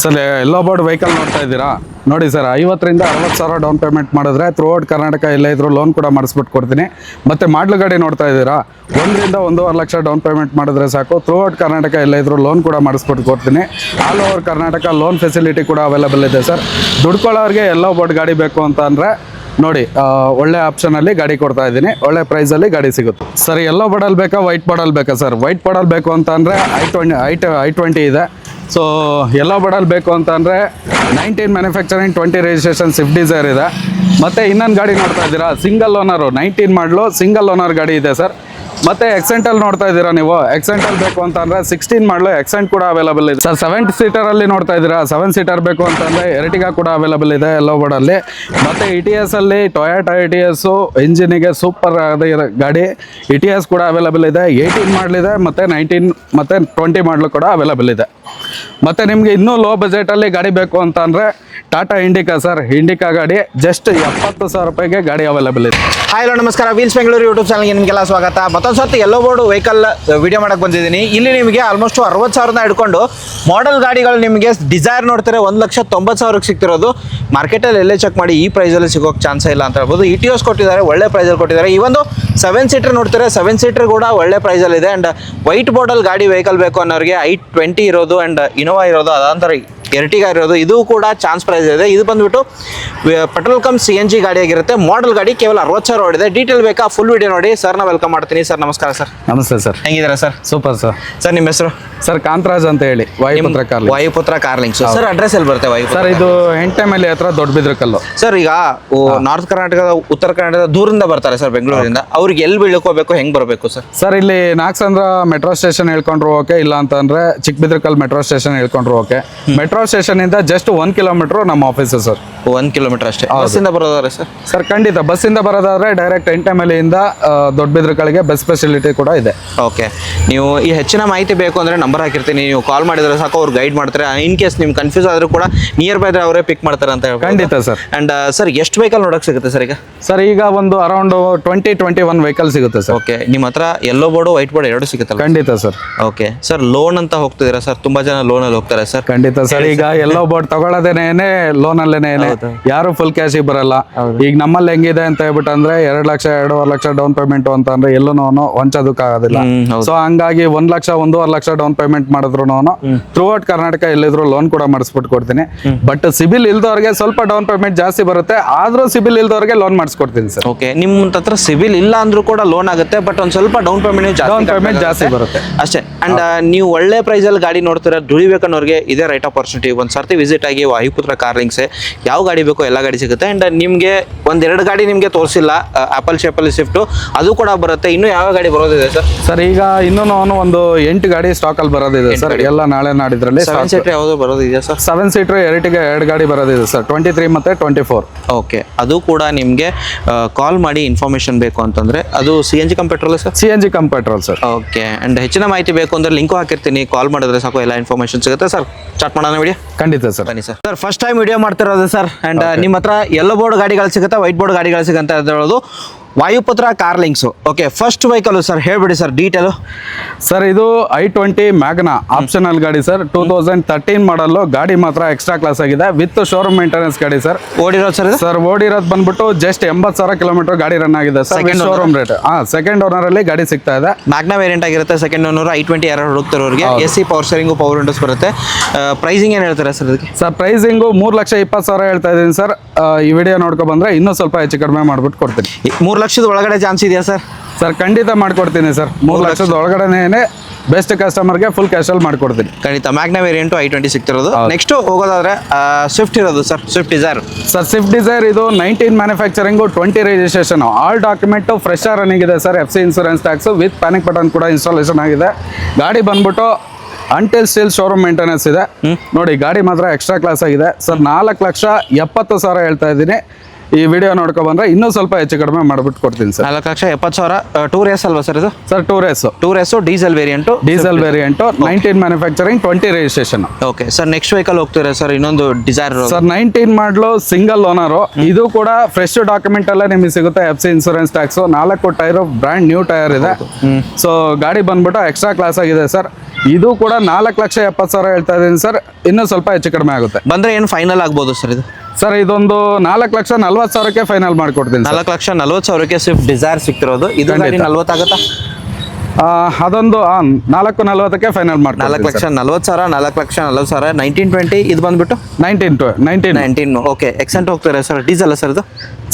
Sir ಎಲ್ಲೋ board vehicle ನೋಡ್ತಾ ಇದ್ದೀರಾ ನೋಡಿ ಸರ್ 50ರಿಂದ 60 ಸಾವಿರ ಡೌನ್ ಪೇಮೆಂಟ್ ಮಾಡಿದ್ರೆ ಥ್ರೂಔಟ್ ಕರ್ನಾಟಕ ಎಲ್ಲ ಇದ್ರು ಲೋನ್ ಕೂಡ ಮಾಡಿಸ್ಬಿಟ್ಟು ಕೊಡ್ತೀನಿ. ಮತ್ತು ಮಾಡ್ಲು ಗಾಡಿ ನೋಡ್ತಾ ಇದ್ದೀರಾ 1ರಿಂದ 1.5 ಲಕ್ಷ ಡೌನ್ ಪೇಮೆಂಟ್ ಮಾಡಿದ್ರೆ ಸಾಕು ಥ್ರೂಔಟ್ ಕರ್ನಾಟಕ ಎಲ್ಲ ಇದ್ರು ಲೋನ್ ಕೂಡ ಮಾಡಿಸ್ಬಿಟ್ಟು ಕೊಡ್ತೀನಿ. All over Karnataka loan facility ಕೂಡ ಅವೈಲೇಬಲ್ ಇದೆ ಸರ್. ದುಡ್ಕೊಳ್ಳೋರಿಗೆ ಎಲ್ಲೋ ಬೋರ್ಡ್ ಗಾಡಿ ಬೇಕು ಅಂತ ಅಂದರೆ ನೋಡಿ ಒಳ್ಳೆ ಆಪ್ಷನಲ್ಲಿ ಗಾಡಿ ಕೊಡ್ತಾ ಇದ್ದೀನಿ, ಒಳ್ಳೆ ಪ್ರೈಸಲ್ಲಿ ಗಾಡಿ ಸಿಗುತ್ತೆ ಸರ್. ಎಲ್ಲೋ ಬೋರ್ಡಲ್ಲಿ ಬೇಕಾ ವೈಟ್ ಬೋರ್ಡಲ್ಲಿ ಬೇಕಾ ಸರ್? ವೈಟ್ ಬೋರ್ಡಲ್ಲಿ ಬೇಕು ಅಂತ ಅಂದರೆ i20 ಇದೆ. ಸೊ ಎಲ್ಲೋ ಬೋರ್ಡಲ್ಲಿ ಬೇಕು ಅಂತ ಅಂದರೆ 19 ಮ್ಯಾನುಫ್ಯಾಕ್ಚರಿಂಗ್ 20 ರಿಜಿಸ್ಟ್ರೇಷನ್ ಸ್ವಿಫ್ಟ್ ಡಿಸೈರ್ ಇದೆ. ಮತ್ತು ಇನ್ನೊಂದು ಗಾಡಿ ನೋಡ್ತಾ ಇದ್ದೀರಾ ಸಿಂಗಲ್ ಓನರು 19 ಮಾಡಲು ಸಿಂಗಲ್ ಓನರ್ ಗಾಡಿ ಇದೆ ಸರ್. ಮತ್ತು ಎಕ್ಸೆಂಟಲ್ಲಿ ನೋಡ್ತಾ ಇದ್ದೀರಾ ನೀವು, ಎಕ್ಸೆಂಟಲ್ಲಿ ಬೇಕು ಅಂತ ಅಂದರೆ 16 ಮಾಡಲು ಎಕ್ಸೆಂಟ್ ಕೂಡ ಅವೈಲೇಬಲ್ ಇದೆ ಸರ್. 7 ಸೀಟರಲ್ಲಿ ನೋಡ್ತಾ ಇದ್ದೀರಾ 7 ಸೀಟರ್ ಬೇಕು ಅಂತಂದರೆ ಎರ್ಟಿಗಾ ಕೂಡ ಅವೈಲೇಬಲ್ ಇದೆ ಎಲ್ಲೋ ಬೋರ್ಡಲ್ಲಿ. ಮತ್ತು ETS ಅಲ್ಲಿ ಟೊಯೋಟಾ ETS ಇಂಜಿನಿಗೆ ಸೂಪರ್ ಗಾಡಿ ETS ಕೂಡ ಅವೈಲೇಬಲ್ ಇದೆ. 18 ಮಾಡಲಿದೆ ಮತ್ತು 19 ಮತ್ತು 20 ಮಾಡಲು ಕೂಡ ಅವೈಲೇಬಲ್ ಇದೆ. ಮತ್ತು ನಿಮಗೆ ಇನ್ನೂ ಲೋ ಬಜೆಟಲ್ಲಿ ಗಾಡಿ ಬೇಕು ಅಂತ ಅಂದರೆ ಟಾಟಾ ಇಂಡಿಕಾ ಸರ್, ಇಂಡಿಕಾ ಗಾಡಿ ಜಸ್ಟ್ 70,000 ರೂಪಾಯಿಗೆ ಗಾಡಿ ಅವೈಲೇಬಲ್ ಇದೆ. ಹಾಯ್ ನಮಸ್ಕಾರ, ವೀಲ್ಸ್ ಬೆಂಗಳೂರು ಯೂಟ್ಯೂಬ್ ಚಾನಲ್ಗೆ ನಿಮಗೆಲ್ಲ ಸ್ವಾಗತ. ಮತ್ತೊಂದು ಸರ್ತಿ ಎಲ್ಲೋ ಬೋರ್ಡ್ ವೆಹಿಕಲ್ ವಿಡಿಯೋ ಮಾಡಕ್ಕೆ ಬಂದಿದ್ದೀನಿ. ಇಲ್ಲಿ ನಿಮಗೆ ಆಲ್ಮೋಸ್ಟ್ 60,000 ಹಿಡ್ಕೊಂಡು ಮಾಡೆಲ್ ಗಾಡಿಗಳು ನಿಮಗೆ ಡಿಸೈರ್ ನೋಡ್ತಾರೆ 1,90,000ಕ್ಕೆ ಸಿಗ್ತಿರೋದು. ಮಾರ್ಕೆಟಲ್ಲಿ ಎಲ್ಲೇ ಚೆಕ್ ಮಾಡಿ ಈ ಪ್ರೈಸಲ್ಲಿ ಸಿಗೋಕ್ಕೆ ಚಾನ್ಸೇ ಇಲ್ಲ ಅಂತ ಹೇಳ್ಬೋದು. ETS ಕೊಟ್ಟಿದ್ದಾರೆ, ಒಳ್ಳೆ ಪ್ರೈಸಲ್ಲಿ ಕೊಟ್ಟಿದ್ದಾರೆ. ಈ ಒಂದು 7 ಸೀಟರ್ ನೋಡ್ತಾರೆ, 7 ಸೀಟರ್ ಕೂಡ ಒಳ್ಳೆ ಪ್ರೈಸಲ್ಲಿ ಇದೆ. ಆ್ಯಂಡ್ ವೈಟ್ ಬೋರ್ಡಲ್ಲಿ ಗಾಡಿ ವೆಹಿಕಲ್ ಬೇಕು ಅನ್ನೋರಿಗೆ i20 ಇರೋದು ಆ್ಯಂಡ್ ಇನೋವಾ ಇರೋದು, ಅದಂತರ ಎರ್ಟಿಗಾ ಇರೋದು, ಇದು ಕೂಡ ಚಾನ್ಸ್ ಪ್ರೈಸ್ ಇದೆ. ಇದು ಬಂದುಬಿಟ್ಟು ಪೆಟ್ರೋಲ್ ಕಮ್ CNG ಗಾಡಿ ಆಗಿರುತ್ತೆ. ಮಾಡೆಲ್ ಗಾಡಿ ಕೇವಲ 60,000 ಓಡಿದೆ. ಡೀಟೇಲ್ ಬೇಕಾ ಫುಲ್ ವಿಡಿಯೋ ನೋಡಿ. ಸರ್ನ ವೆಲ್ಕಮ್ ಮಾಡ್ತೀನಿ. ಸರ್ ನಮಸ್ಕಾರ ಸರ್. ನಮಸ್ತೆ ಸರ್, ಹೆಂಗಿದ್ದೀರಾ ಸರ್? Super sir. ಸರ್ ನಿಮ್ಮ ಹೆಸರು? ಸರ್ ಕಾಂತರಾಜ್ ಅಂತ ಹೇಳಿ, ವಾಯುಪುತ್ರ ಕಾರ್ಲಿಂಗ್ಸ್. ಸರ್ ಅಡ್ರೆಸ್ ಎಲ್ಲಿ ಬರುತ್ತೆ? ಸರ್ ಇದು ಹೆಂಟೆಮಲ್ಲಿ ಹತ್ರ ದೊಡ್ಡಬಿದ್ರಕಲ್ಲು ಸರ್. ಈಗ ನಾರ್ತ್ ಕರ್ನಾಟಕದ ಉತ್ತರ ಕರ್ನಾಟಕದ ದೂರಿಂದ ಬರ್ತಾರೆ ಸರ್ ಬೆಂಗಳೂರಿಂದ, ಅವ್ರಿಗೆ ಎಲ್ಲಿ ಬೀಳ್ಕೋಬೇಕು, ಹೆಂಗೆ ಬರಬೇಕು ಸರ್? ಸರ್ ಇಲ್ಲಿ ನಾಗಸಂದ್ರ ಮೆಟ್ರೋ ಸ್ಟೇಷನ್ ಹೇಳ್ಕೊಂಡ್ರು ಓಕೆ, ಇಲ್ಲ ಅಂತಂದ್ರೆ ಚಿಕ್ಕಬಿದ್ರಕಲ್ ಮೆಟ್ರೋ ಸ್ಟೇಷನ್ ಹೇಳ್ಕೊಂಡ್ರು ಓಕೆ. ಮೆಟ್ರೋ ಸ್ಟೇಷನ್ ಇಂದ ಜಸ್ಟ್ 1 ಕಿಲೋಮೀಟರ್ ನಮ್ಮ ಆಫೀಸು ಸರ್. 1 ಕಿಲೋಮೀಟರ್ ಅಷ್ಟೇ. ಬಸ್ಸಿಂದ ಬರೋದಾದ್ರೆ ಸರ್? ಸರ್ ಖಂಡಿತ ಬಸ್ಸಿಂದ ಬರೋದಾದ್ರೆ ಡೈರೆಕ್ಟ್ ಹೆಂಟೆಮಲ್ಲಿಯಿಂದ ದೊಡ್ಡಬಿದ್ರಕಲ್ಗೆ ಬಸ್ ಫೆಸಿಲಿಟಿ ಕೂಡ ಇದೆ. ಓಕೆ, ನೀವು ಈ ಹೆಚ್ಚಿನ ಮಾಹಿತಿ ಬೇಕು ಅಂದರೆ ನಂಬರ್ ಹಾಕಿರ್ತೀನಿ, ನೀವು ಕಾಲ್ ಮಾಡಿದ್ರೆ ಸಾಕು, ಅವ್ರು ಗೈಡ್ ಮಾಡ್ತಾರೆ. ಇನ್ ಕೇಸ್ ನಿಮ್ಗೆ ಕನ್ಫ್ಯೂಸ್ ಆದರೂ ಕೂಡ ನಿಯರ್ ಬೈ ಅವರೇ ಪಿಕ್ ಮಾಡ್ತಾರೆ ಅಂತ ಹೇಳಿ. ಖಂಡಿತ ಸರ್. ಆ್ಯಂಡ್ ಸರ್ ಎಷ್ಟು ವೆಹಿಕಲ್ ನೋಡೋಕೆ ಸಿಗುತ್ತೆ ಸರ್ ಈಗ? ಸರ್ ಈಗ ಒಂದು ಅರೌಂಡ್ 20-21 ವೆಹಿಕಲ್ ಸಿಗುತ್ತೆ ಸರ್. ಓಕೆ, ನಿಮ್ಮ ಹತ್ರ ಎಲ್ಲೋ ಬೋರ್ಡು ವೈಟ್ ಬೋರ್ಡ್ ಎರಡು ಸಿಗುತ್ತಲ್ಲ? ಖಂಡಿತ ಸರ್. ಓಕೆ ಸರ್, ಲೋನ್ ಅಂತ ಹೋಗ್ತಿದ್ದೀರಾ ಸರ್? ತುಂಬ ಜನ ಲೋನಲ್ಲಿ ಹೋಗ್ತಾರೆ ಸರ್. ಖಂಡಿತ ಸರ್. ಈಗ ಎಲ್ಲೋ ಬೋರ್ಡ್ ತಗೊಳ್ಳೋದೇನೆ ಲೋನಲ್ಲೇನೆ, ಯಾರು ಫುಲ್ ಕ್ಯಾಶಿಗೆ ಬರಲ್ಲ. ಈಗ ನಮ್ಮಲ್ಲಿ ಹೆಂಗಿದೆ ಅಂತ ಹೇಳ್ಬಿಟ್ಟು ಅಂದ್ರೆ 2 ಲಕ್ಷ 2.5 ಲಕ್ಷ ಡೌನ್ ಪೇಮೆಂಟ್ ಅಂತ ಅಂದ್ರೆ ಎಲ್ಲೂ ವಂಚೋದಕ್ಕಾಗೋದಿಲ್ಲ. ಸೊ ಹಂಗಾಗಿ 1 ಲಕ್ಷ 1.5 ಲಕ್ಷ ಡೌನ್ ಪೇಮೆಂಟ್ ಮಾಡಿದ್ರು ಥ್ರೂಔಟ್ ಕರ್ನಾಟಕ ಎಲ್ಲಿದ್ರು ಲೋನ್ ಕೂಡ ಮಾಡಿಸ್ಬಿಟ್ಟು ಕೊಡ್ತೀನಿ. ಬಟ್ ಸಿಬಿಲ್ ಇಲ್ದವ್ರಿಗೆ ಸ್ವಲ್ಪ ಡೌನ್ ಪೇಮೆಂಟ್ ಜಾಸ್ತಿ ಬರುತ್ತೆ, ಆದ್ರೂ ಸಿಬಿಲ್ ಇಲ್ದವ್ರಿಗೆ ಲೋನ್ ಮಾಡಿಸ್ಕೊಡ್ತೀನಿ ಸರ್. ಓಕೆ, ನಿಮ್ಮ ಹತ್ರ ಸಿಬಿಲ್ ಇಲ್ಲ ಅಂದ್ರೂ ಕೂಡ ಲೋನ್ ಆಗುತ್ತೆ, ಬಟ್ ಒಂದು ಸ್ವಲ್ಪ ಡೌನ್ ಪೇಮೆಂಟ್ ಜಾಸ್ತಿ ಬರುತ್ತೆ ಅಷ್ಟೇ. ಅಂಡ್ ನೀವು ಒಳ್ಳೆ ಪ್ರೈಸಲ್ಲಿ ಗಾಡಿ ನೋಡ್ತೀರಾ, ದುಡಿಬೇಕನ್ನೋರಿಗೆ ಇದೇ ರೈಟ್ ಆಪರ್ಚುನಿಟಿ. ಒಂದು ಸರ್ತಿ ವಿಸಿಟ್ ಆಗಿ ವಾಯುಪುತ್ರ ಕಾರ್ಲಿಂಗ್ಸೆ, ಯಾವ ಗಾಡಿ ಬೇಕೋ ಎಲ್ಲ ಗಾಡಿ ಸಿಗುತ್ತೆ. ಅಂಡ್ ನಿಮಗೆ 1-2 ಗಾಡಿ ನಿಮಗೆ ತೋರಿಸಿಲ್ಲ, ಆಪಲ್ ಶೇಪಲ್ಲಿ ಸ್ವಿಫ್ಟು ಅದು ಕೂಡ ಬರುತ್ತೆ. ಇನ್ನೂ ಯಾವ ಗಾಡಿ ಬರೋದಿದೆ ಸರ್? ಸರ್ ಈಗ ಇನ್ನೂ ಒಂದು 8 ಗಾಡಿ ಸ್ಟಾಕಲ್ಲಿ ಬರೋದಿದೆ ಸರ್, ಎಲ್ಲ ನಾಳೆ ನಾಡಿದ್ರಲ್ಲಿ. 7 ಸೀಟರ್ ಯಾವುದು ಬರೋದಿದೆಯಾ ಸರ್? 7 ಸೀಟರ್ ಎರ್ಟಿಗಾ 2 ಗಾಡಿ ಬರೋದಿದೆ ಸರ್, 23 ಮತ್ತು 24. ಓಕೆ, ಅದು ಕೂಡ ನಿಮಗೆ ಕಾಲ್ ಮಾಡಿ ಇನ್ಫಾರ್ಮೇಷನ್ ಬೇಕು ಅಂತಂದ್ರೆ ಅದು CNG come petrol sir? CNG come petrol sir. Okay, and ಹೆಚ್ಚಿನ ಮಾಹಿತಿ ಬೇಕು ಅಂದ್ರೆ ಲಿಂಕು ಹಾಕಿರ್ತೀನಿ, ಕಾಲ್ ಮಾಡಿದ್ರೆ ಸಾಕು, ಎಲ್ಲ ಇನ್ಫಾರ್ಮೇಷನ್ ಸಿಗುತ್ತೆ ಸರ್. ಸ್ಟಾರ್ಟ್ ಮಾಡೋಣ ವಿಡಿಯೋ? ಖಂಡಿತ ಸರ್. ಬನ್ನಿ sir. Sir first time video ಮಾಡ್ತಿರೋದು ಸರ್. ಅಂಡ್ ನಿಮ್ಮ ಹತ್ರ ಎಲ್ಲೋ ಬೋರ್ಡ್ ಗಾಡಿಗಳು ಸಿಗುತ್ತೆ, ವೈಟ್ ಬೋರ್ಡ್ ಗಾಡಿಗಳು ಸಿಗುತ್ತೆ ಅಂತ ಹೇಳೋದು ವಾಯುಪುತ್ರ ಕಾರ್ಲಿಂಗ್ಸು. ಓಕೆ, ಫಸ್ಟ್ ವೆಹಿಕಲ್ ಸರ್ ಹೇಳ್ಬಿಡಿ ಸರ್ ಡೀಟೇಲು. ಸರ್ ಇದು i20 ಮ್ಯಾಗ್ನಾ ಆಪ್ಷನಲ್ ಗಾಡಿ ಸರ್, 2013 ಮಾಡಲ್ಲು. ಗಾಡಿ ಮಾತ್ರ ಎಕ್ಸ್ಟ್ರಾ ಕ್ಲಾಸ್ ಆಗಿದೆ, ವಿತ್ ಶೋರೂಮ್ ಮೇಂಟೆನೆನ್ಸ್ ಗಾಡಿ ಸರ್. ಓಡಿರೋದು ಸರ್? ಸರ್ ಓಡಿರೋದು ಬಂದ್ಬಿಟ್ಟು ಜಸ್ಟ್ 80,000 ಕಿಲೋಮೀಟರ್ ಗಾಡಿ ರನ್ ಆಗಿದೆ sir. Showroom rate second owner ಅಲ್ಲಿ ಗಾಡಿ ಸಿಗ್ತಾ ಇದೆ. ಮ್ಯಾಗ್ನಾ ವೇರಿಯಂಟ್ ಆಗಿರುತ್ತೆ. ಸೆಕೆಂಡ್ ಓನರ್ i20 ಯಾರು ಹುಡುಕ್ತಿರೋರಿಗೆ AC power steering, power Windows ಬರುತ್ತೆ. ಪ್ರೈಸಿಂಗ್ ಏನು ಹೇಳ್ತಾರೆ ಸರ್ ಅದಕ್ಕೆ? ಸರ್ ಪ್ರೈಸಿಂಗು 3,20,000 ಹೇಳ್ತಾ ಇದ್ದೀನಿ ಸರ್. ಈ ವಿಡಿಯೋ ನೋಡ್ಕೊ ಬಂದ್ರೆ ಇನ್ನೂ ಸ್ವಲ್ಪ ಹೆಚ್ಚು ಕಡಿಮೆ ಮಾಡ್ಬಿಟ್ಟು ಕೊಡ್ತೀನಿ. 3 ಲಕ್ಷದ ಒಳಗಡೆ ಚಾನ್ಸ್ ಇದೆಯಾ ಸರ್? ಸರ್ ಖಂಡಿತ ಮಾಡ್ಕೊಡ್ತೀನಿ ಸರ್. 3 ಲಕ್ಷದ ಒಳಗಡೆನೇ ಬೆಸ್ಟ್ ಕಸ್ಟಮರ್ಗೆ ಫುಲ್ ಕ್ಯಾಶಲ್ಲಿ ಮಾಡ್ಕೊಡ್ತೀನಿ. ಖಂಡಿತ. ಮ್ಯಾಗ್ನಾ ವೇರಿಯಂಟು i20 ಸಿಗ್ತಿರೋದು. ನೆಕ್ಸ್ಟ್ ಹೋಗೋದಾದ್ರೆ ಸ್ವಿಫ್ಟ್ ಇರೋದು sir, Swift Dzire. Sir Swift Dzire ಇದು 19 manufacturing, 20 registration, all document fresh running ಇದೆ sir. FC insurance tax with panic button ಕೂಡ ಇನ್ಸ್ಟಾಲೇಷನ್ ಆಗಿದೆ. ಗಾಡಿ ಬಂದ್ಬಿಟ್ಟು ಅಂಟಿಲ್ ಸ್ಟಿಲ್ ಶೋರೂಮ್ ಮೇಂಟೆನೆನ್ಸ್ ಇದೆ. ನೋಡಿ ಗಾಡಿ ಮಾತ್ರ ಎಕ್ಸ್ಟ್ರಾ ಕ್ಲಾಸ್ ಆಗಿದೆ ಸರ್. 4,70,000 ಹೇಳ್ತಾ ಇದ್ದೀನಿ. ಈ ವಿಡಿಯೋ ನೋಡ್ಕೊ ಬಂದ್ರೆ ಇನ್ನೂ ಸ್ವಲ್ಪ ಹೆಚ್ಚು ಕಡಿಮೆ ಮಾಡ್ಬಿಟ್ಟು ಕೊಡ್ತೀನಿ ಸರ್. 4,70,000 ಟೂ ರೇಸ್ ಅಲ್ವಾ ಸರ್ ಇದು? Sir two race diesel variant. Diesel variant 19 manufacturing 20 registration. Okay sir, next vehicle ಹೋಗ್ತೀರಾ ಸರ್? ಇನ್ನೊಂದು ಡಿಸೈರ್ ಸರ್ 19 ಮಾಡಲು ಸಿಂಗಲ್ ಓನರು. ಇದು ಕೂಡ ಫ್ರೆಶ್ ಡಾಕ್ಯುಮೆಂಟ್ ಎಲ್ಲ ನಿಮಗೆ ಸಿಗುತ್ತೆ. FC insurance tax, 4 tyre brand new tyre ಇದೆ. ಸೊ ಗಾಡಿ ಬಂದ್ಬಿಟ್ಟು ಎಕ್ಸ್ಟ್ರಾ ಕ್ಲಾಸ್ ಆಗಿದೆ ಸರ್. ಇದು ಕೂಡ 4,70,000 ಹೇಳ್ತಾ ಇದ್ದೀನಿ ಸರ್. ಇನ್ನೂ ಸ್ವಲ್ಪ ಹೆಚ್ಚು ಕಡಿಮೆ ಆಗುತ್ತೆ ಬಂದ್ರೆ ಏನು ಫೈನಲ್ ಆಗ್ಬೋದು ಸರ್ ಇದು? ಸರ್ ಇದೊಂದು 4,40,000ಕ್ಕೆ ಫೈನಲ್ ಮಾಡ್ಕೊಡ್ತೀನಿ ಸರ್. 4,40,000ಕ್ಕೆ ಸ್ವಿಫ್ಟ್ ಡಿಸೈರ್ ಸಿಗ್ತಿರೋದು. ಇದು ಗಾಡಿ 40 ಆಗುತ್ತಾ? ಅದೊಂದು 4,40,000ಕ್ಕೆ ಫೈನಲ್ ಮಾಡ್ತೀನಿ. 4,40,000 4,40,000 1920. ಇದು ಬಂದ್ಬಿಟ್ಟು 19. ಓಕೆ. ಎಕ್ಸೆಂಟ್ ಹೋಗ್ತಾರೆ ಸರ್. ಡೀಸೆಲ್ ಸರ್ ಇದು?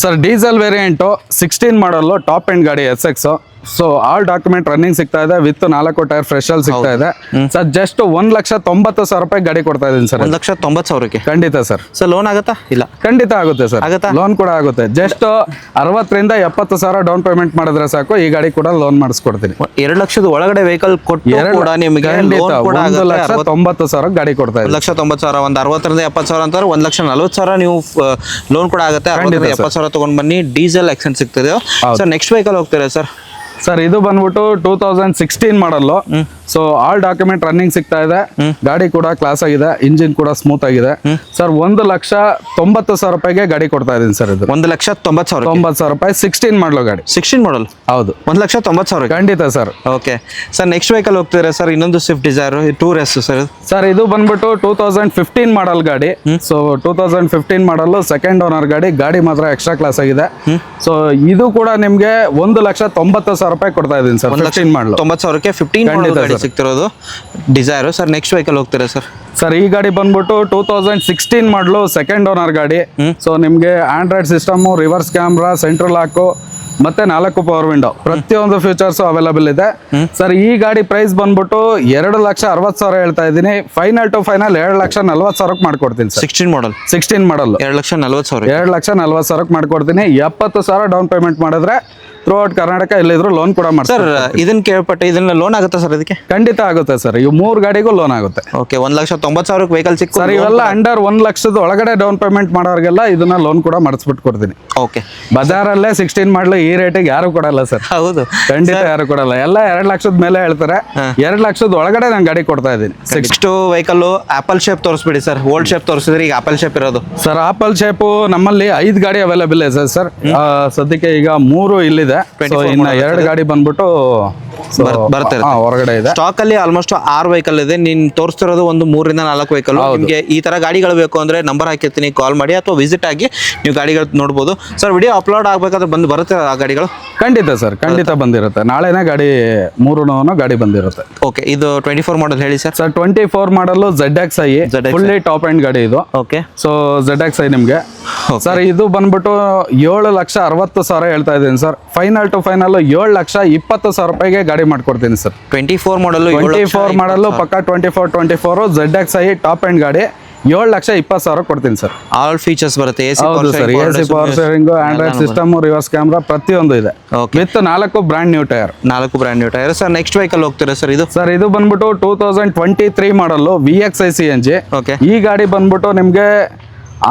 ಸರ್ ಡೀಸೆಲ್ ವೇರಿಯಂಟು 16 ಮಾಡಲು ಟಾಪ್ ಎಂಡ್ ಗಾಡಿ SX. So all document running ಸಿಗ್ತಾ ಇದೆ ವಿತ್ 4 ಟೈರ್ ಫ್ರೆಶ್ ಅಲ್ಲಿ ಸಿಗ್ತಾ ಇದೆ ಸರ್. ಜಸ್ಟ್ 1,90,000 ರೂಪಾಯಿ ಗಾಡಿ ಕೊಡ್ತಾ ಇದೀನಿ ಸರ್. 1,90,000ಕ್ಕೆ ಖಂಡಿತ ಸರ್. ಸರ್ ಲೋನ್ ಆಗುತ್ತಾ? ಇಲ್ಲ, ಖಂಡಿತ ಆಗುತ್ತೆ ಸರ್. ಆಗುತ್ತಾ? ಲೋನ್ ಕೂಡ ಆಗುತ್ತೆ. ಜಸ್ಟ್ 60,000ರಿಂದ 70,000 ಡೌನ್ ಪೇಮೆಂಟ್ ಮಾಡಿದ್ರೆ ಸಾಕು. ಈ ಗಾಡಿ ಕೂಡ ಲೋನ್ ಮಾಡಿಸ್ಕೊಡ್ತೀನಿ. 2 ಲಕ್ಷದ ಒಳಗಡೆ ವೆಹಿಕಲ್ ಕೊಟ್ಟು ಕೂಡ ನಿಮಗೆ ಲೋನ್ ಕೂಡ 1,90,000 ಗಾಡಿ ಕೊಡ್ತಾ ಇದೆ. 1,90,000 ಒಂದು 60,000ರಿಂದ 70,000 ಅಂತಾರೆ 1,40,000 ನೀವು ಲೋನ್ ಕೂಡ ಆಗುತ್ತೆ. 70,000 ತಗೊಂಡ್ ಬನ್ನಿ. ಡೀಸೆಲ್ ಎಕ್ಸೆಂಟ್ ಸಿಗ್ತದೆ ಸರ್. ನೆಕ್ಸ್ಟ್ ವೆಹಿಕಲ್ ಹೋಗ್ತೀರಾ ಸರ್? ಸರ್ ಇದು ಬಂದ್ಬಿಟ್ಟು 2016 ಮಾಡಲ್ಲು. ಸೊ ಆಲ್ ಡಾಕ್ಯುಮೆಂಟ್ ರನ್ನಿಂಗ್ ಸಿಗ್ತಾ ಇದೆ. ಗಾಡಿ ಕೂಡ ಕ್ಲಾಸ್ ಆಗಿದೆ. ಇಂಜಿನ್ ಕೂಡ ಸ್ಮೂತ್ ಆಗಿದೆ ಸರ್. 1,90,000 ರೂಪಾಯಿಗೆ ಗಾಡಿ ಕೊಡ್ತಾ ಇದೀನಿ ಸರ್. ಇದು 1,90,000 ರೂಪಾಯಿ 16 ಮಾಡಲು ಗಾಡಿ. 16 ಮಾಡಲ್. ಹೌದು, 1,90,000. ಖಂಡಿತ sir. Okay sir, next vehicle ಹೋಗ್ತೀರಾ ಸರ್? ಇನ್ನೊಂದು Swift Dzire two race sir. Sir ಇದು ಬಂದ್ಬಿಟ್ಟು 2015 ಮಾಡಲ್ ಗಾಡಿ. ಸೊ 2015 ಮಾಡಲ್ ಸೆಕೆಂಡ್ ಓನರ್ ಗಾಡಿ. ಗಾಡಿ ಮಾತ್ರ ಎಕ್ಸ್ಟ್ರಾ ಕ್ಲಾಸ್ ಆಗಿದೆ. ಸೊ ಇದು ಕೂಡ ನಿಮ್ಗೆ 1,90,000 ರೂಪಾಯಿ ಕೊಡ್ತಾ ಇದೀನಿ ಸರ್. 15 ಮಾಡಲು 90,000ಕ್ಕೆ 15 ಗಾಡಿ ಸಿಗ್ತಿರೋದು ಡಿಸೈರ್. ಸರ್ ನೆಕ್ಸ್ಟ್ ವೆಹಿಕಲ್ ಹೋಗ್ತೀರಾ ಸರ್? ಸರ್ ಈ ಗಾಡಿ ಬಂದ್ಬಿಟ್ಟು 2016 ಮಾಡಲು ಸೆಕೆಂಡ್ ಓನರ್ ಗಾಡಿ. ಸೊ ನಿಮ್ಗೆ Android system, reverse camera, central lock ಮತ್ತೆ 4 ಪವರ್ ವಿಂಡೋ ಪ್ರತಿಯೊಂದು ಫೀಚರ್ಸ್ ಅವೈಲಬಲ್ ಇದೆ ಸರ್. ಈ ಗಾಡಿ ಪ್ರೈಸ್ ಬಂದ್ಬಿಟ್ಟು 2,60,000 ಹೇಳ್ತಾ ಇದ್ದೀನಿ. ಫೈನಲ್ ಟು ಫೈನಲ್ 2,40,000 ಮಾಡ್ಕೊಡ್ತೀನಿ ಸರ್. 16 ಮಾಡಲ್ 2,40,000 2,40,000 ಮಾಡ್ಕೊಡ್ತೀನಿ. 70,000 ಡೌನ್ ಪೇಮೆಂಟ್ ಮಾಡಿದ್ರೆ ಥ್ರೂ ಔಟ್ ಕರ್ನಾಟಕ ಎಲ್ಲಿದ್ರು ಲೋನ್ ಕೂಡ ಮಾಡ್ತಾರೆ ಸರ್. ಇದನ್ನ ಕೇಳ್ಪಟ್ಟೆ, ಇದನ್ನ ಲೋನ್ ಆಗುತ್ತಾ ಸರ್? ಅದಕ್ಕೆ ಖಂಡಿತ ಆಗುತ್ತೆ ಸರ್. ಇವು 3 ಗಾಡಿಗೂ ಲೋನ್ ಆಗುತ್ತೆ. ಓಕೆ. 1,90,000 ವೆಹಿಕಲ್ ಸಿಕ್ಕು ಸರ್. ಇವೆಲ್ಲ ಅಂಡರ್ 1 ಲಕ್ಷದ ಒಳಗಡೆ ಡೌನ್ ಪೇಮೆಂಟ್ ಮಾಡೋರಿಗೆಲ್ಲ ಇದನ್ನ ಲೋನ್ ಕೂಡ ಮಾಡಿಸ್ಬಿಟ್ಟು ಕೊಡ್ತೀನಿ. ಓಕೆ. ಬಜಾರಲ್ಲೇ 16 ಮಾಡಲು ಈ ರೇಟಿಗೆ ಯಾರು ಕೊಡಲ್ಲ ಸರ್. ಹೌದು, ಖಂಡಿತ ಯಾರು ಕೊಡಲ್ಲ. ಎಲ್ಲ 2 ಲಕ್ಷದ ಮೇಲೆ ಹೇಳ್ತಾರೆ. 2 ಲಕ್ಷದ ಒಳಗಡೆ ನಾನು ಗಾಡಿ ಕೊಡ್ತಾ ಇದ್ದೀನಿ. ನೆಕ್ಸ್ಟ್ ವೆಹಿಕಲ್ ಆಪಲ್ ಶೇಪ್ ತೋರಿಸ್ಬಿಡಿ ಸರ್. ಓಲ್ಡ್ ಶೇಪ್ ತೋರಿಸಿದ್ರೆ ಈಗ ಆಪಲ್ ಶೇಪ್ ಇರೋದು ಸರ್. ಆಪಲ್ ಶೇಪು ನಮ್ಮಲ್ಲಿ 5 ಗಾಡಿ ಅವೈಲೇಬಲ್ ಇದೆ ಸರ್. ಸದ್ಯಕ್ಕೆ ಈಗ 3 ಇಲ್ಲಿದೆ. ಇನ್ನ 2 ಗಾಡಿ ಬಂದ್ಬಿಟ್ಟು ಬರುತ್ತೆ ಹೊರಗಡೆ ಇದೆ. ಸ್ಟಾಕ್ ಅಲ್ಲಿ ಆಲ್ಮೋಸ್ಟ್ 6 ವೆಹಿಕಲ್ ಇದೆ. ನೀನ್ ತೋರಿಸ್ತಿರೋದು ಒಂದು 3ರಿಂದ 4 ವೆಹಿಕಲ್. ನಿಮಗೆ ಈ ತರ ಗಾಡಿಗಳು ಬೇಕು ಅಂದ್ರೆ ನಂಬರ್ ಹಾಕಿರ್ತೀನಿ, ಕಾಲ್ ಮಾಡಿ ಅಥವಾ ವಿಸಿಟ್ ಆಗಿ ನೀವು ಗಾಡಿಗಳು ನೋಡ್ಬೋದು ಸರ್. ವಿಡಿಯೋ ಅಪ್ಲೋಡ್ ಆಗ್ಬೇಕಾದ್ರೆ ಬರುತ್ತೆ ಆ ಗಾಡಿಗಳು? ಖಂಡಿತ ಸರ್, ಖಂಡಿತ ಬಂದಿರುತ್ತೆ. ನಾಳೆನೇ ಗಾಡಿ 3 ಗಾಡಿ ಬಂದಿರುತ್ತೆ. ಓಕೆ. ಇದು 24 ಮಾಡಲ್ ಹೇಳಿ ಸರ್. ಸರ್ 24 ಮಾಡಲ್ ZXi ಫುಲ್ಲಿ ಟಾಪ್ ಎಂಡ್ ಗಾಡಿ ಇದು. ಓಕೆ. ಸೊ ZXi ನಿಮ್ಗೆ ಸರ್ ಇದು ಬಂದ್ಬಿಟ್ಟು 7,60,000 ಹೇಳ್ತಾ ಇದ್ದೀನಿ ಸರ್. ಫೈನಲ್ ಟು ಫೈನಲ್ 7,20,000 ರೂಪಾಯಿಗೆ ಗಾಡಿ ಮಾಡ್ಕೊಡ್ತೀನಿ ಸರ್. 24 ಮಾಡಲ್ 24 ಮಾಡಲ್ ಪಕ್ಕ 24 ZXi ಟಾಪ್ ಎಂಡ್ ಗಾಡಿ 7,20,000 ಕೊಡ್ತೀನಿ ಸರ್. ಆಲ್ ಫೀಚರ್ಸ್ ಬರುತ್ತೆ. ಹೌದು sir. AC power steering, Android system, reverse camera ಪ್ರತಿಯೊಂದು ಇದೆ with 4 brand new tyre. 4 brand new tyre sir. Next vehicle ಹೋಗ್ತೀರಾ ಸರ್? ಇದು ಸರ್ ಇದು ಬಂದ್ಬಿಟ್ಟು 2023 ಮಾಡಲ್ VXi CNG. ಓಕೆ. ಈ ಗಾಡಿ ಬಂದ್ಬಿಟ್ಟು ನಿಮ್ಗೆ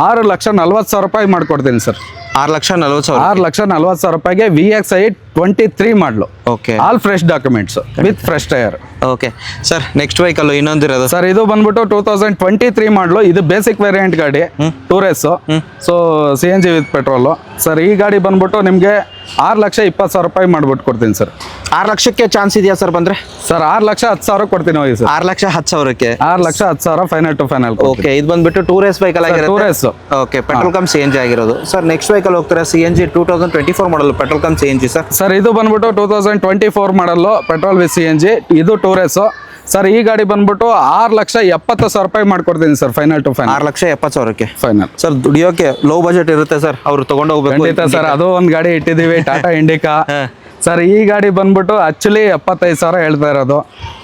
6,40,000 ರೂಪಾಯಿ ಮಾಡ್ಕೊಡ್ತೀನಿ ಸರ್. 6,40,000 ರೂಪಾಯಿಗೆ VXi 23 model. Okay. All fresh documents with fresh tyre. Okay sir. Next vehicle ಇನ್ನೊಂದಿರೋದು ಸರ್. ಇದು ಬಂದ್ಬಿಟ್ಟು 2023 ಮಾಡಲು. ಇದು ಬೇಸಿಕ್ ವೇರಿಯಂಟ್ ಗಾಡಿ, Tour S. So CNG with petrol sir. ಈ ಗಾಡಿ ಬಂದ್ಬಿಟ್ಟು ನಿಮಗೆ 6,20,000 ರೂಪಾಯಿ ಮಾಡ್ಬಿಟ್ಟು ಕೊಡ್ತೀನಿ ಸರ್. 6 ಲಕ್ಷಕ್ಕೆ ಚಾನ್ಸ್ ಇದೆಯಾ ಸರ್ ಬಂದ್ರೆ? ಸರ್ 6,10,000 ಕೊಡ್ತೀನಿ ಹೋಗಿ ಸರ್. 6,10,000ಕ್ಕೆ 6,10,000 ಫೈನಲ್ ಟು ಫೈನಲ್. ಓಕೆ. ಇದು ಬಂದ್ಬಿಟ್ಟು ಟೂರೇಸ್ ವೆಹಿಕಲ್ ಆಗಿರುತ್ತೆ. Tour S. Okay. Petrol cum CNG ಆಗಿರೋದು ಸರ್. ನೆಕ್ಸ್ಟ್ ವೆಹಿಕಲ್ ಹೋಗ್ತಾರೆ CNG 2024 model petrol cum CNG sir. Sir ಇದು ಬಂದ್ಬಿಟ್ಟು 2024 ಮಾಡಲ್ಲು ಪೆಟ್ರೋಲ್ ವಿತ್ CNG. ಇದು ಟೂರೇಸು ಸರ್. ಈ ಗಾಡಿ ಬಂದ್ಬಿಟ್ಟು 6,70,000 ರೂಪಾಯಿ ಮಾಡ್ಕೊಡ್ತೀನಿ ಸರ್. ಫೈನಲ್ ಟು ಫೈನಲ್ 6,70,000ಕ್ಕೆ ಫೈನಲ್. ಸರ್ ದುಡಿಯೋಕೆ ಲೋ ಬಜೆಟ್ ಇರುತ್ತೆ ಸರ್, ಅವ್ರು ತಗೊಂಡು ಹೋಗ್ಬೇಕು. ಖಂಡಿತ ಸರ್. ಅದು ಒಂದು ಗಾಡಿ ಇಟ್ಟಿದ್ದೀವಿ, ಟಾಟಾ ಇಂಡಿಕಾ ಸರ್. ಈ ಗಾಡಿ ಬಂದ್ಬಿಟ್ಟು ಆಕ್ಚುಲಿ 75,000 ಹೇಳ್ತಾ ಇರೋದು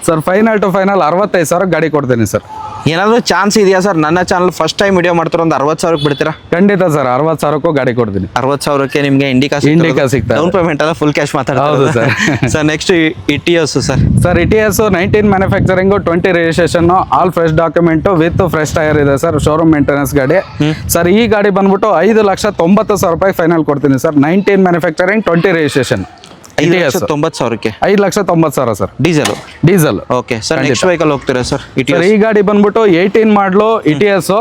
ಸರ್. ಫೈನಲ್ ಟು ಫೈನಲ್ 65,000 ಗಾಡಿ ಕೊಡ್ತೀನಿ ಸರ್. ಏನಾದರೂ ಚಾನ್ಸ್ ಇದೆಯಾ ಸರ್? ನನ್ನ ಚಾನಲ್ ಫಸ್ಟ್ ಟೈಮ್ ವಿಡಿಯೋ ಮಾಡ್ತಾರೆ, ಒಂದು 60,000ಕ್ಕೆ ಬಿಡ್ತೀರಾ? ಖಂಡಿತ ಸರ್, 60,000ಕ್ಕೂ ಗಾಡಿ ಕೊಡ್ತೀನಿ. 60,000ಕ್ಕೆ ನಿಮಗೆ ಇಂಡಿಕಾ ಸಿಗ್ತದೆ. ಡೌನ್ ಪೇಮೆಂಟ್ ಎಲ್ಲ ಫುಲ್ ಕ್ಯಾಶ್ ಹೌದು ಮಾತಾಡೋದು sir. Sir next Etios sir. Sir Etios 19 manufacturing 20 registration, all fresh document with fresh tyre ಇದೆ ಸರ್. ಶೋರೂಮ್ ಮೇಂಟೆನೆನ್ಸ್ ಗಾಡಿ ಸರ್. ಈ ಗಾಡಿ ಬಂದ್ಬಿಟ್ಟು 5,90,000 ರೂಪಾಯಿ ಫೈನಲ್ ಕೊಡ್ತೀನಿ ಸರ್. 19 manufacturing 20 registration. 5,90,000ಕ್ಕೆ 5,90,000 sir. Diesel. Okay sir. Next vehicle ಹೋಗ್ತೀರಾ ಸರ್? ಸರ್ ಈ ಗಾಡಿ ಬಂದ್ಬಿಟ್ಟು 18 ಮಾಡಲು ಇಟಿಎಸ್.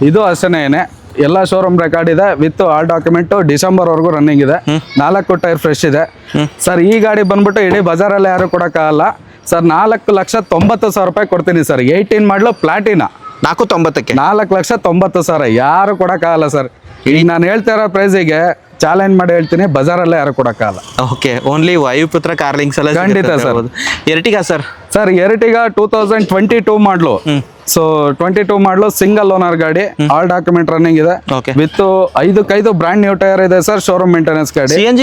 ಇದು ಅಷ್ಟೇನೆ, ಎಲ್ಲ ಶೋರೂಮ್ ರೆಕಾರ್ಡ್ ಇದೆ ವಿತ್ ಆಲ್ ಡಾಕ್ಯುಮೆಂಟ್. ಡಿಸೆಂಬರ್ ವರೆಗೂ ರನ್ನಿಂಗ್ ಇದೆ. 4 ಟೈರ್ ಫ್ರೆಶ್ ಇದೆ ಸರ್. ಈ ಗಾಡಿ ಬಂದ್ಬಿಟ್ಟು ಇಡೀ ಬಜಾರಲ್ಲಿ ಯಾರು ಕೊಡೋಕ್ಕಾಗಲ್ಲ ಸರ್. 4,90,000 ರೂಪಾಯಿ ಕೊಡ್ತೀನಿ ಸರ್. 18 ಮಾಡಲು ಪ್ಲಾಟಿನಾ 4,90,000ಕ್ಕೆ 4,90,000 ಯಾರು ಕೊಡೋಕ್ಕಾಗಲ್ಲ ಸರ್. ಈಗ ನಾನು ಹೇಳ್ತಾ ಇರೋ ಪ್ರೈಸಿಗೆ ಚಾಲೆಂಜ್ ಮಾಡಿ ಹೇಳ್ತೀನಿ, ಬಜಾರಲ್ಲೇ ಯಾರು ಕೊಡೋಕ್ಕಾಗಲ್ಲ. ಓಕೆ, ಓನ್ಲಿ ವಾಯುಪುತ್ರ ಕಾರ್ಲಿಂಗ್ಸ್ ಎಲ್ಲ ಖಂಡಿತ sir. Ertiga sir. Sir Ertiga 2022 ಮಾಡಲು. ಸೊ 22 ಮಾಡಲು ಸಿಂಗಲ್ ಓನರ್ ಗಾಡಿ, ಆಲ್ ಡಾಕ್ಯುಮೆಂಟ್ ರನ್ನಿಂಗ್ ಇದೆ Okay. With 5 brand new tyre ಇದೆ ಸರ್. ಶೋರೂಮ್ ಮೇಂಟೆನೆನ್ಸ್ ಗಾಡಿ CNG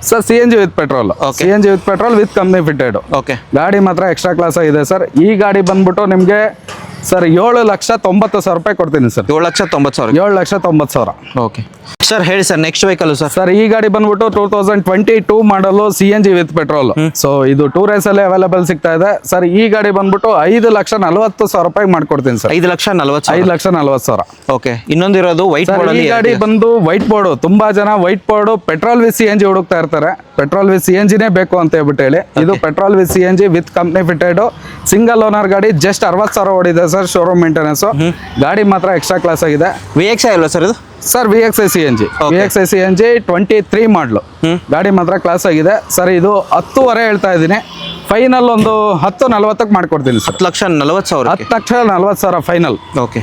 sir. CNG with petrol. Okay. CNG with petrol with company fitted. Okay. ಗಾಡಿ ಮಾತ್ರ extra class ಆಗಿದೆ sir. ಈ ಗಾಡಿ ಬಂದ್ಬಿಟ್ಟು ನಿಮಗೆ ಸರ್ 7,90,000 ರೂಪಾಯಿ ಕೊಡ್ತೀನಿ ಸರ್. 7,90,000. 7,90,000. ಓಕೆ ಸರ್, ಹೇಳಿ sir next vehicle sir. Sir ಈ ಗಾಡಿ ಬಂದ್ಬಿಟ್ಟು 2022 ಮಾಡಲು CNG ವಿತ್ ಪೆಟ್ರೋಲ್. ಸೊ ಇದು 2 ರೇಸ್ ಅಲ್ಲಿ ಅವೈಲೇಬಲ್ ಸಿಗ್ತಾ ಇದೆ ಸರ್. ಈ ಗಾಡಿ ಬಂದ್ಬಿಟ್ಟು 5,40,000 ರೂಪಾಯಿ ಮಾಡ್ಕೊಡ್ತೀನಿ ಸರ್. 5,40,000. 5,40,000. ಓಕೆ. ಇನ್ನೊಂದಿರೋದು ವೈಟ್ ಬೋರ್ಡ್ ಈ ಅಲ್ಲಿ ಗಾಡಿ ಬಂದು ವೈಟ್ ಬೋರ್ಡ್. ತುಂಬಾ ಜನ white board petrol with CNG ಹುಡುಕ್ತಾ ಇರ್ತಾರೆ. ಪೆಟ್ರೋಲ್ ವಿತ್ CNGನೇ ಬೇಕು ಅಂತ ಹೇಳ್ಬಿಟ್ಟು ಹೇಳಿ, ಇದು petrol with CNG with company fitted single owner ಗಾಡಿ. ಜಸ್ಟ್ 60,000 ಓಡಿದೆ ಸರ್. Showroom maintenance. ಗಾಡಿ ಮಾತ್ರ ಎಕ್ಸ್ಟ್ರಾ ಕ್ಲಾಸ್ ಆಗಿದೆ. VXI ಅಲ್ವಾ ಸರ್ ಇದು? Sir VXI CNG. VXI CNG 23 ಮಾಡಲು. ಗಾಡಿ ಮಾತ್ರ ಕ್ಲಾಸ್ ಆಗಿದೆ ಸರ್. ಇದು 10,500 ಹೇಳ್ತಾ ಇದ್ದೀನಿ. ಫೈನಲ್ ಒಂದು 10,40,000ಕ್ಕೆ ಮಾಡ್ಕೊಡ್ತೀನಿ ಸರ್. 10,40,000. 10,40,000 ಫೈನಲ್. ಓಕೆ.